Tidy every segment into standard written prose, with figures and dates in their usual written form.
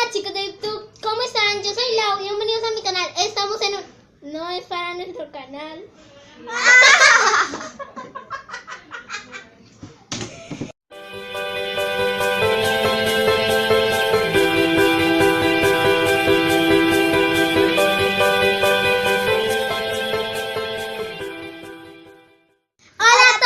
Hola chicos de YouTube, ¿cómo están? Yo soy Lau, bienvenidos a mi canal. Estamos en un... No es para nuestro canal. Hola a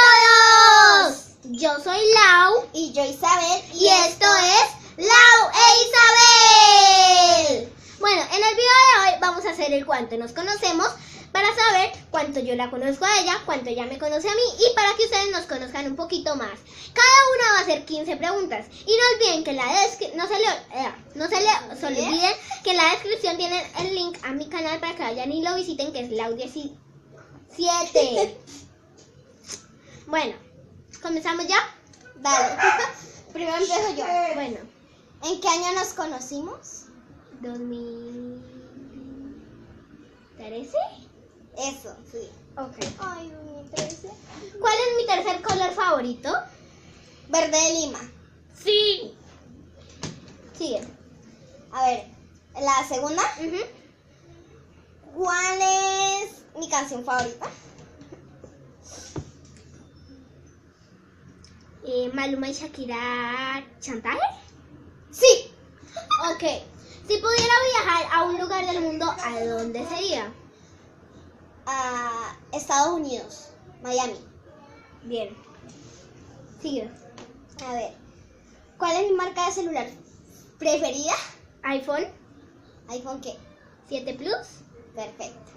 todos, yo soy Lau Y yo Isabel. y esto es Lau e Isabel. Bueno, en el video de hoy vamos a hacer el cuánto nos conocemos para saber cuánto yo la conozco a ella, cuánto ella me conoce a mí y para que ustedes nos conozcan un poquito más. Cada una va a hacer 15 preguntas y no olviden que en la no se olviden que en la descripción tienen el link a mi canal para que vayan y lo visiten, que es Lau 17. Bueno, ¿comenzamos ya? Dale. Primero empiezo yo. Bueno, ¿En qué año nos conocimos? 2013. Eso, sí. Ok. Ay, 2013. ¿Cuál es mi tercer color favorito? Verde de Lima. Sí. Sigue. A ver, la segunda. ¿Cuál es mi canción favorita? Maluma y Shakira, ¿Chantaje? Sí. Ok. Si pudiera viajar a un lugar del mundo, ¿a dónde sería? A Estados Unidos, Miami. Bien. Sigue. A ver, ¿cuál es mi marca de celular preferida? iPhone ¿iPhone qué? 7 Plus. Perfecto.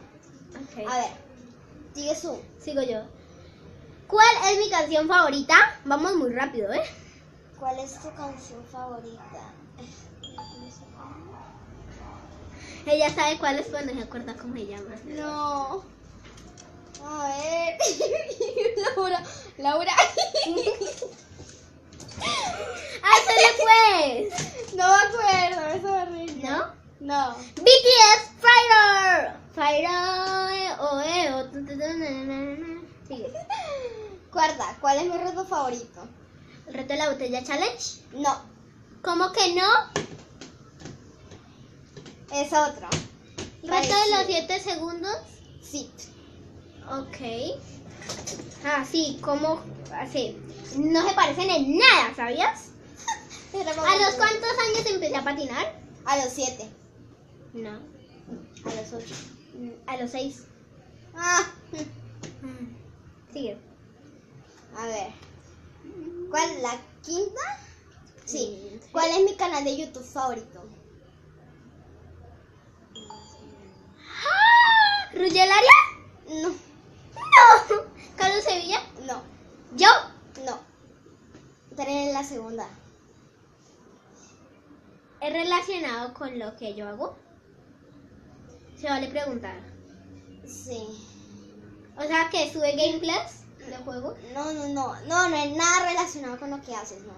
Ok. A ver, sigue su. Sigo yo. ¿Cuál es mi canción favorita? Vamos muy rápido, ¿eh? ¿Cuál es tu canción favorita? Ella sabe cuál es, pero no se acuerda cómo se llama. No. A ver. Laura. ¡Ay, sale pues! No me acuerdo, eso es horrible. ¿No? No. BTS Fire. Sigue. Cuarta, ¿cuál es mi reto favorito? ¿El reto de la botella challenge? No, ¿Cómo que no? es otro. ¿El reto de los Parecido. 7 segundos? Sí. Ok. Ah, sí, ¿cómo? Así. No se parecen en nada, ¿sabías? ¿A los cuántos años empecé a patinar? A los 7. No. A los 8. A los 6. Ah. Sigue. A ver. ¿Cuál es la quinta? Sí. ¿Cuál es mi canal de YouTube favorito? ¿Rugelaria? No. No. ¿Carlos Sevilla? No. ¿Yo? No. Pero en la segunda. ¿Es relacionado con lo que yo hago? Se vale preguntar. Sí. O sea, que sube gameplays de juego. No es nada relacionado con lo que haces, no.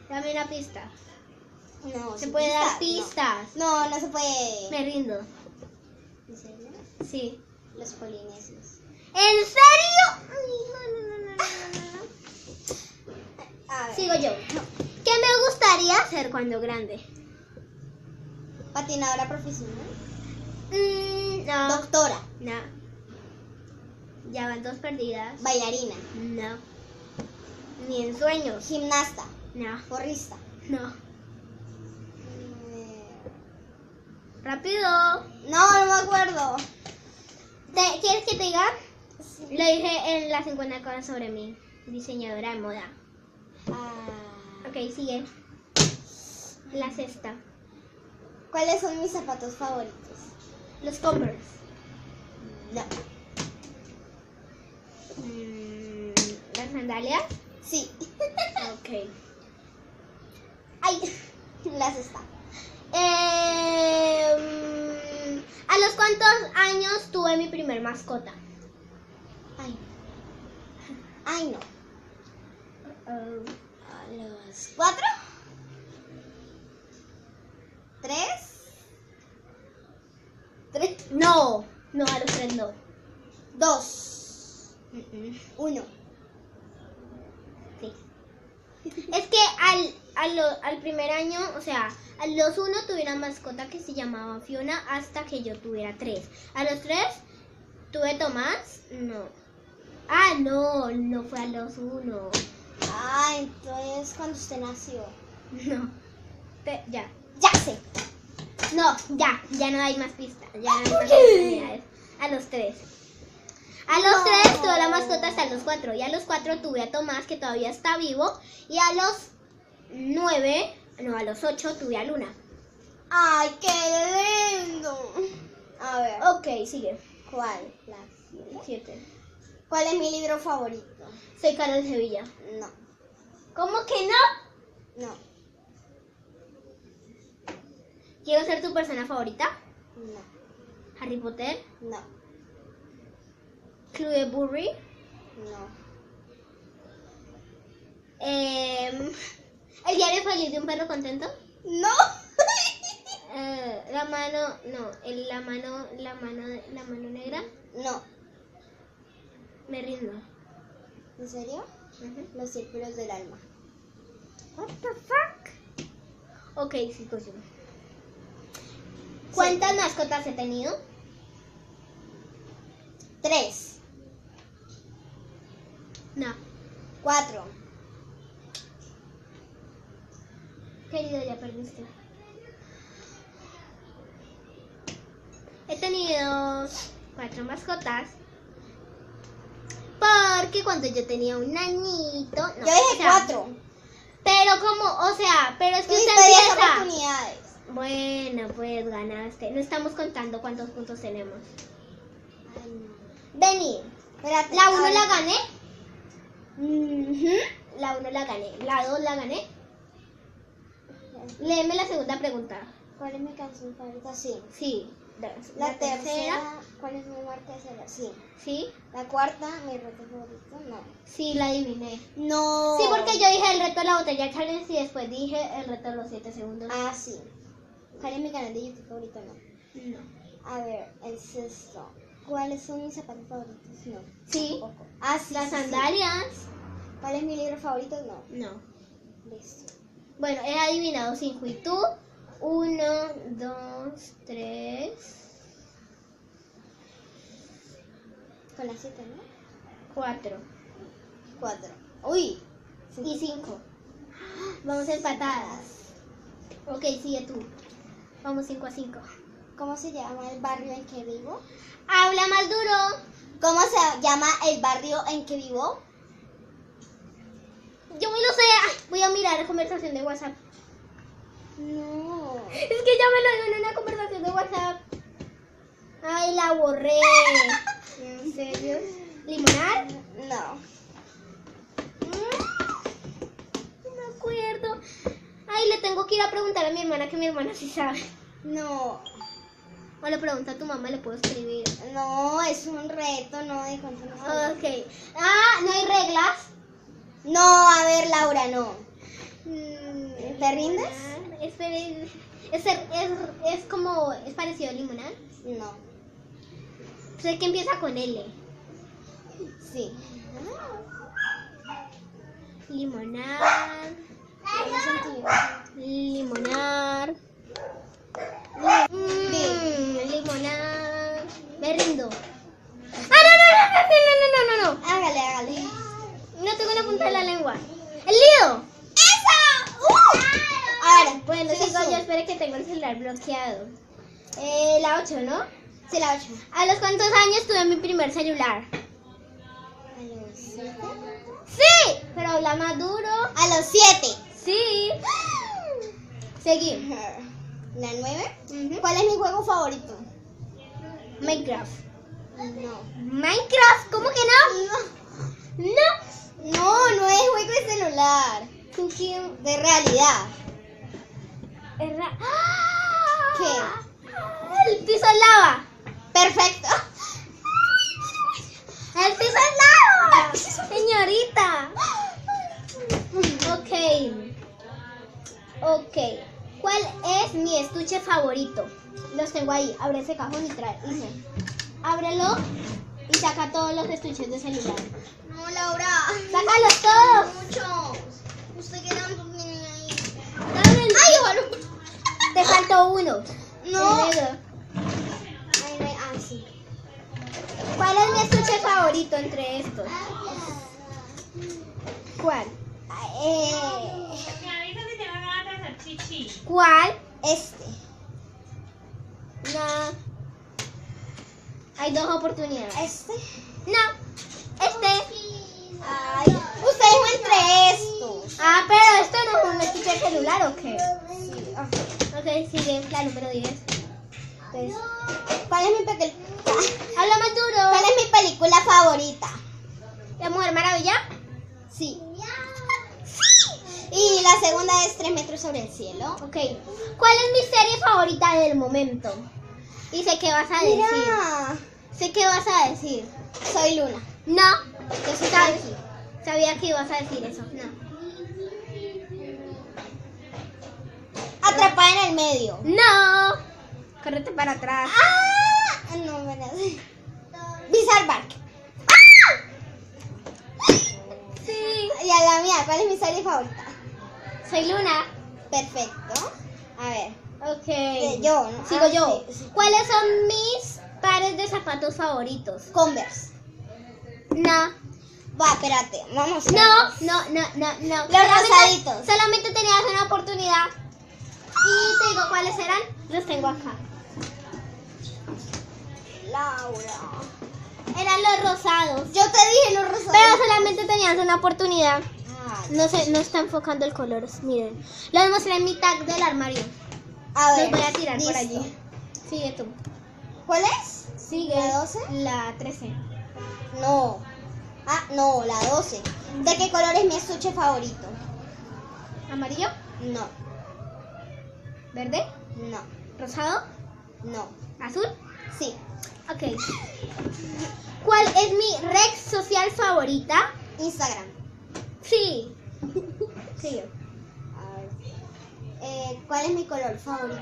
Dame una pista. No, Se sin puede dar no. pistas. No se puede. Me rindo. ¿En serio? Sí. Los polinesios. ¿En serio? Ay, no. A ver. Sigo yo. ¿Qué me gustaría hacer cuando grande? Patinadora profesional. No. Doctora. No. Ya van 2 perdidas. Bailarina. No. Ni en sueños. Gimnasta. No. Porrista. No. Eh, Rápido. No me acuerdo. ¿Quieres que te diga? Sí. Lo dije en las 50 cosas sobre mí. Diseñadora de moda. Ah, Ok, sigue. La sexta. ¿Cuáles son mis zapatos favoritos? Los Converse. No. Las sandalias. Sí. Ok. Ay, las está. ¿A los cuántos años tuve mi primer mascota? Ay, no. Oh. A los 4. 3. No, a los 3 no. 2. 1. Sí. Es que al primer año, o sea, A los 1 tuve una mascota que se llamaba Fiona hasta que yo tuviera 3. A los 3 tuve Tomás. No. Ah, no fue a los 1. Ah, entonces cuando usted nació. No. Ya. Ya sé. No, ya no hay más pistas. Ya no hay más oportunidades. A los 3. A los 3 tuve la mascota hasta los 4. Y a los 4 tuve a Tomás, que todavía está vivo. Y a los 9, no, a los 8 tuve a Luna. Ay, qué lindo. A ver. Ok, sigue. ¿Cuál? La 7. ¿Cuál es mi libro favorito? Soy Carol Sevilla. No. ¿Cómo que no? No. Quiero ser tu persona favorita. No. Harry Potter. No. Club de Burry. No. El diario feliz de un perro contento. No. La mano, no, la mano negra. No. Me rindo. ¿En serio? Los círculos del alma. What the fuck? Ok, sí, coño. ¿Cuántas mascotas he tenido? 3. No. 4. Querido, ya perdiste. He tenido 4 mascotas. Porque cuando yo tenía un añito... No, Yo dije 4. Pero pero es que usted Tuviste 10 empieza. oportunidades. Bueno, pues ganaste. No estamos contando cuántos puntos tenemos. Ay, no. Vení. Espérate, La 1 ahora- la gané. La 1 la gané. La 2 la gané. Léeme la segunda pregunta. ¿Cuál es mi canción favorita? Sí. Sí. La tercera. ¿Cuál es mi marca de cera? Sí. Sí. La cuarta, mi reto favorito. No. Sí, la adiviné. No. Sí, porque yo dije el reto de la botella challenge y después dije el reto de los 7 segundos. Ah, sí. ¿Cuál es mi canal de YouTube favorito? No. No. A ver, el sexto. ¿Cuáles son mis zapatos favoritos? No. Sí. Tampoco. Ah, sí. Las sí, sí. sandalias. ¿Cuál es mi libro favorito? No. No. Listo. Bueno, he adivinado 5 y tú. 1, 2, 3, Con las 7, ¿no? 4 4. Uy. y 5. Vamos empatadas. Ok, sigue tú. Vamos 5 a 5. ¿Cómo se llama el barrio en que vivo? Habla más duro. ¿Cómo se llama el barrio en que vivo? Yo me lo sé. Ay, voy a mirar la conversación de WhatsApp. No. Es que ya me lo dio en una conversación de WhatsApp. Ay, la borré. ¿En serio? ¿Limonar? No. No me acuerdo. Ay, le tengo que ir a preguntar a mi hermana, que mi hermana sí sabe. No. O le pregunto a tu mamá, le puedo escribir. No, es un reto, no de cuánto no sé. Ok. Ah, ¿no hay reglas? No, a ver, Laura, no. ¿Te rindes? Espere, es como, es parecido a limonar. No. Sé que empieza con L. Sí. Limonar. Limonar. Limonar. Me rindo. Ah, no. Hágale. No tengo la punta de la lengua. ¡El lío! Ahora, Bueno, sí, sigo sí. yo, espere que tengo el celular bloqueado. La 8, ¿no? Sí, la 8. ¿A los cuántos años tuve mi primer celular? ¿A los 7? ¡Sí! Pero habla más duro. A los 7. Sí. Seguimos. ¿La 9? ¿Cuál es mi juego favorito? Minecraft. No. ¿Minecraft? ¿Cómo que no? No. No es juego de celular. Cookie. De realidad. ¿Qué? El piso es lava. Perfecto. El piso es lava. Señorita. Ok. ¿Cuál es mi estuche favorito? Los tengo ahí. Abre ese cajón y trae. Dice, ábrelo y saca todos los estuches de celular. No, Laura. ¡Sácalos todos! Mucho. Usted quedando bien ahí. Dame el- ¡Ay, bueno! Te faltó uno. No. El negro. Ay, no, sí. ¿Cuál es mi estuche favorito entre estos? ¿Cuál? ¿Cuál? Este. No. Hay dos oportunidades. Este. No. Este. Ay, usted dijo entre estos. Ah, pero esto no es un estuche celular, ¿o qué? Sí. Ok, sigue la número 10. Entonces, ¿cuál es mi Habla más duro. ¿Cuál es mi película favorita? ¿La Mujer Maravilla? Sí. Y la segunda es 3 metros sobre el cielo. Ok. ¿Cuál es mi serie favorita del momento? Y sé qué vas a decir. Mira, Sé qué vas a decir. soy Luna. No. Yo soy Sabes. Frankie. Sabía que ibas a decir eso. No. Atrapada en el medio. No. Córrete para atrás. ¡Ah! No, me la sé. Bizarre Bark. Sí. Y a la mía, ¿cuál es mi serie favorita? Soy Luna. Perfecto. A ver. Ok. Yo, ¿no? Sigo yo. Sí. ¿Cuáles son mis pares de zapatos favoritos? Converse. No. Va, espérate. Vamos. No. Los rosaditos. Solamente tenías una oportunidad. Y te digo cuáles eran. Los tengo acá. Laura. Eran los rosados. Yo te dije los rosados. Pero solamente tenías una oportunidad. Ah, No está enfocando el color. Miren. Los mostré en mi tag del armario. a ver. Los voy a tirar por listo. allí. Sigue tú. ¿Cuál es? Sigue. ¿La 12? La 13. No. Ah, no, la 12. ¿De qué color es mi estuche favorito? ¿Amarillo? No, ¿Verde? no, ¿Rosado? no. ¿Azul? Sí. Ok. ¿Cuál es mi red social favorita? Instagram. Sí. Sigue. A ver. ¿Cuál es mi color favorito?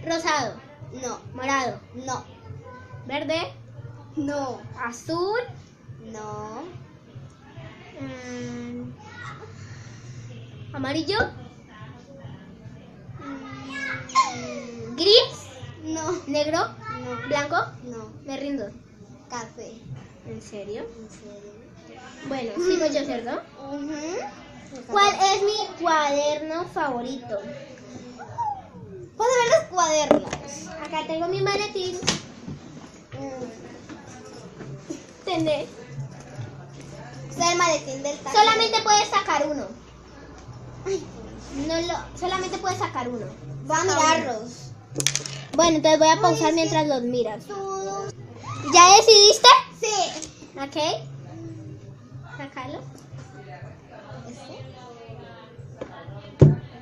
Rosado. No, Morado. no, ¿Verde? no, ¿Azul? no, ¿Amarillo? ¿Gris? no, ¿Negro? no, ¿Blanco? no. Me rindo. Café. ¿En serio? ¿En serio? Bueno, sigo yo, ¿cierto? Ujú. ¿Cuál es mi cuaderno favorito? ¿Puedo ver los cuadernos? Acá tengo mi maletín. ¿Entendés? Es el maletín del taxi. Solamente puedes sacar uno. Solamente puedes sacar uno. Voy a mirarlos. Bueno, entonces voy a pausar mientras los miras. ¿Ya decidiste? Sí. Ok. Sácalo. ¿Este?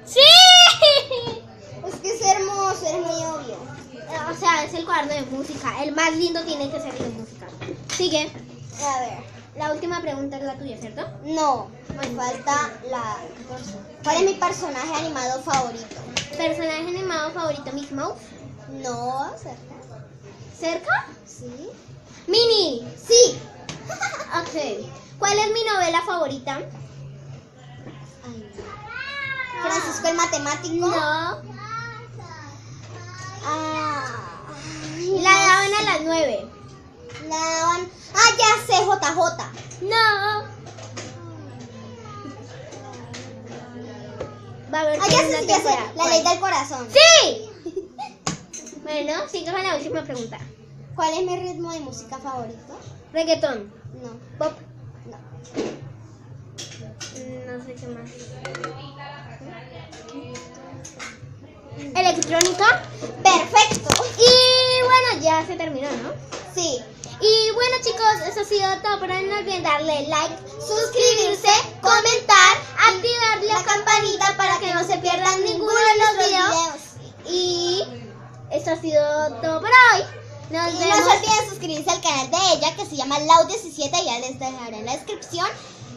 ¡Sí! Es que es hermoso, es muy obvio. O sea, es el cuaderno de música. El más lindo tiene que ser el de música. Sigue. A ver. La última pregunta es la tuya, ¿cierto? No, me falta la 14. ¿Cuál es mi personaje animado favorito? ¿Personaje animado favorito Mickey Mouse? No, cerca. ¿Cerca? Sí. ¡Minnie! Sí. Ok. ¿Cuál es mi novela favorita? Ay, no. Francisco el matemático. No. Ay, La daban a las 9. La daban. Ah, ya sé, JJ. No. Va a haber Ah, ya segunda sé, ya sé. temporada. La ley del corazón. ¡Sí! Bueno, sigue con la última pregunta. ¿Cuál es mi ritmo de música favorito? Reggaetón. No, Pop. no. No sé qué más. Electrónica. Perfecto. Y bueno, ya se terminó, ¿no? Sí. Y bueno, chicos, eso ha sido todo. Pero no olviden darle like, suscribirse, comentar, activar la campanita para que no se pierdan ninguno de los videos. Y eso ha sido todo por hoy. Nos Y vemos. no se olviden suscribirse al canal de ella que se llama Lau17. Ya les dejaré en la descripción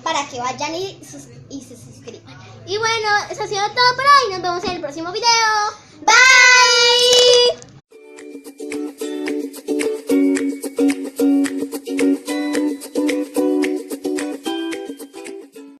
para que vayan y se suscriban. Y bueno, eso ha sido todo por hoy. Nos vemos en el próximo video.